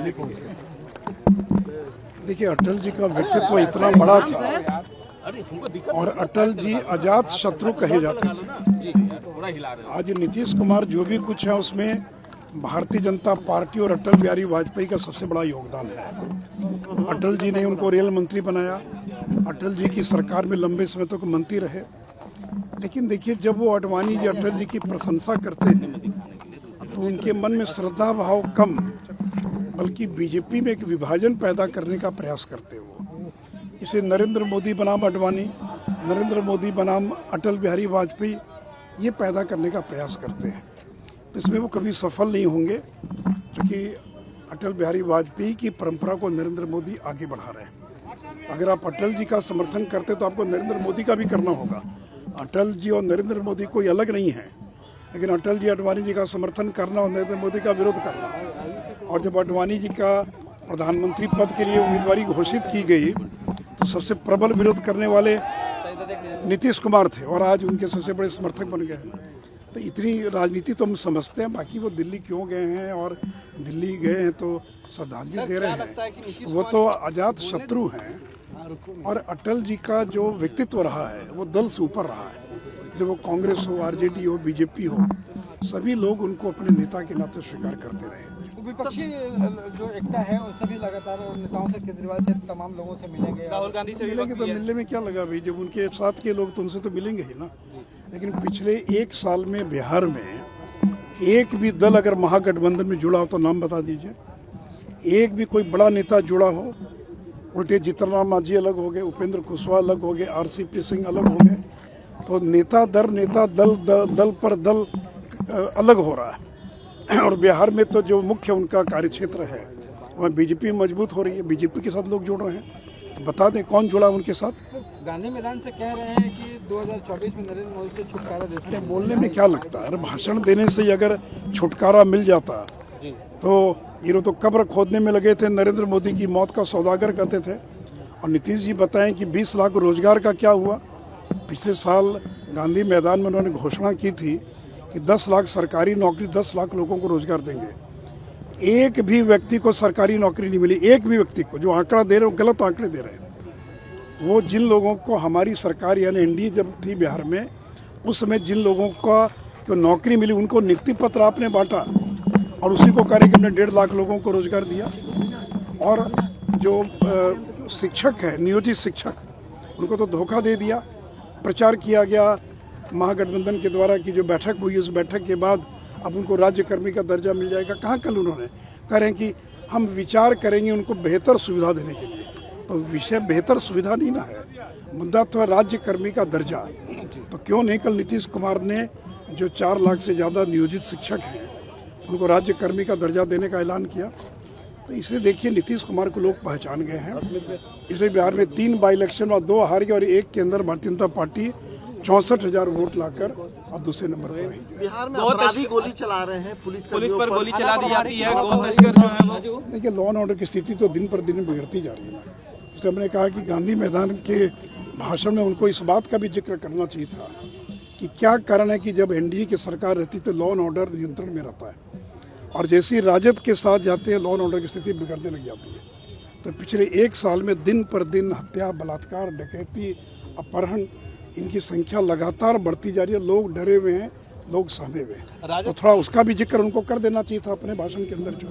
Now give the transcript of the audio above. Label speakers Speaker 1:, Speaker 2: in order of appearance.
Speaker 1: दिल्ली पहुंच गए।
Speaker 2: देखिए, अटल जी का व्यक्तित्व इतना बड़ा था और अटल जी अजात शत्रु कहे जाते थे। आज नीतीश कुमार जो भी कुछ है उसमें भारतीय जनता पार्टी और अटल बिहारी वाजपेयी का सबसे बड़ा योगदान है। अटल जी ने उनको रेल मंत्री बनाया, अटल जी की सरकार में लंबे समय तक मंत्री रहे। लेकिन देखिए, जब वो आडवाणी जी अटल जी की प्रशंसा करते हैं तो उनके मन में श्रद्धा भाव कम, बल्कि बीजेपी में एक विभाजन पैदा करने का प्रयास करते हो। इसे नरेंद्र मोदी बनाम आडवाणी, नरेंद्र मोदी बनाम अटल बिहारी वाजपेयी, ये पैदा करने का प्रयास करते हैं। तो इसमें वो कभी सफल नहीं होंगे, क्योंकि अटल बिहारी वाजपेयी की परंपरा को नरेंद्र मोदी आगे बढ़ा रहे हैं। अगर आप अटल जी का समर्थन करते तो आपको नरेंद्र मोदी का भी करना होगा। अटल जी और नरेंद्र मोदी कोई अलग नहीं है, लेकिन अटल जी आडवाणी जी का समर्थन करना और नरेंद्र मोदी का विरोध करना। और जब आडवाणी जी का प्रधानमंत्री पद के लिए उम्मीदवारी घोषित की गई तो सबसे प्रबल विरोध करने वाले नीतीश कुमार थे और आज उनके सबसे बड़े समर्थक बन गए हैं। तो इतनी राजनीति तो हम समझते हैं। बाकी वो दिल्ली क्यों गए हैं और दिल्ली गए हैं तो श्रद्धांजलि दे रहे हैं, वो तो अजात शत्रु हैं। और अटल जी का जो व्यक्तित्व रहा है वो दल से ऊपर रहा है। जब वो कांग्रेस हो, आरजेडी हो, बीजेपी हो, सभी लोग उनको अपने नेता के नाते स्वीकार करते रहे।
Speaker 1: विपक्षी जो एकता है उन सभी लगातार नेताओं से, केजरीवाल से, तमाम लोगों से मिलेंगे, राहुल गांधी से
Speaker 2: मिलेंगे। तो मिलने में क्या लगा भाई, जब उनके साथ के लोग तो उनसे तो मिलेंगे ही ना। लेकिन पिछले एक साल में बिहार में एक भी दल अगर महागठबंधन में जुड़ा हो तो नाम बता दीजिए। एक भी कोई बड़ा नेता जुड़ा हो। उल्टे जीतनराम मांझी अलग हो गए, उपेंद्र कुशवाहा अलग हो गए, आरसीपी सिंह अलग हो गए। तो नेता दर नेता, दल पर दल अलग हो रहा है। और बिहार में तो जो मुख्य उनका कार्यक्षेत्र है वह बीजेपी मजबूत हो रही है, बीजेपी के साथ लोग जुड़ रहे हैं। तो बता दें कौन जुड़ा उनके साथ।
Speaker 1: गांधी मैदान से कह रहे हैं कि 2024 में नरेंद्र मोदी से छुटकारा दे।
Speaker 2: अरे बोलने में क्या लगता है, अरे भाषण देने से ही अगर छुटकारा मिल जाता तो ये तो कब्र खोदने में लगे थे। नरेंद्र मोदी की मौत का सौदागर कहते थे। और नीतीश जी बताएं कि 20 लाख रोजगार का क्या हुआ। पिछले साल गांधी मैदान में उन्होंने घोषणा की थी कि 10 लाख सरकारी नौकरी, 10 लाख लोगों को रोजगार देंगे। एक भी व्यक्ति को सरकारी नौकरी नहीं मिली, एक भी व्यक्ति को। जो आंकड़ा दे रहे हैं वो गलत आंकड़े दे रहे हैं। वो जिन लोगों को हमारी सरकार यानी एनडीए जब थी बिहार में, उस समय जिन लोगों का जो नौकरी मिली उनको नियुक्ति पत्र आपने बांटा और उसी को कह रहे कि हमने 1.5 लाख लोगों को रोजगार दिया। और जो शिक्षक है, नियोजित शिक्षक, उनको तो धोखा दे दिया। प्रचार किया गया महागठबंधन के द्वारा कि जो बैठक हुई उस बैठक के बाद अब उनको राज्यकर्मी का दर्जा मिल जाएगा। कहाँ कल उन्होंने कह रहे हैं कि हम विचार करेंगे उनको बेहतर सुविधा देने के लिए। तो विषय बेहतर सुविधा नहीं ना है, मुद्दा तो है राज्यकर्मी का दर्जा। तो क्यों नहीं कल नीतीश कुमार ने जो 4 लाख से ज़्यादा नियोजित शिक्षक हैं उनको राज्यकर्मी का दर्जा देने का ऐलान किया। तो इसलिए देखिए, नीतीश कुमार को लोग पहचान गए हैं। इसलिए बिहार में 3 बाई इलेक्शन और 2 हार गए और एक के अंदर भारतीय जनता पार्टी 64,000 वोट लाकर और दूसरे नंबर पर रही।
Speaker 3: बिहार में अपराधी गोली चला रहे हैं, पुलिस पर गोली
Speaker 4: चला दी जाती है। गो तस्कर जो है वो,
Speaker 2: देखिए, लॉ एंड ऑर्डर की स्थिति तो दिन पर दिन बिगड़ती जा रही है। इसलिए हमने कहा कि गांधी मैदान के भाषण में उनको इस बात का भी जिक्र करना चाहिए था कि क्या कारण है कि जब एनडीए की सरकार रहती तो लॉ एंड ऑर्डर नियंत्रण में रहता है और जैसे ही राजद के साथ जाते हैं लॉ एंड ऑर्डर की स्थिति बिगड़ने लग जाती है। तो पिछले एक साल में दिन पर दिन हत्या, बलात्कार, डकैती, अपहरण, इनकी संख्या लगातार बढ़ती जा रही है। लोग डरे हुए हैं, लोग सहमे हुए हैं। तो थोड़ा उसका भी जिक्र उनको कर देना चाहिए था अपने भाषण के अंदर जो।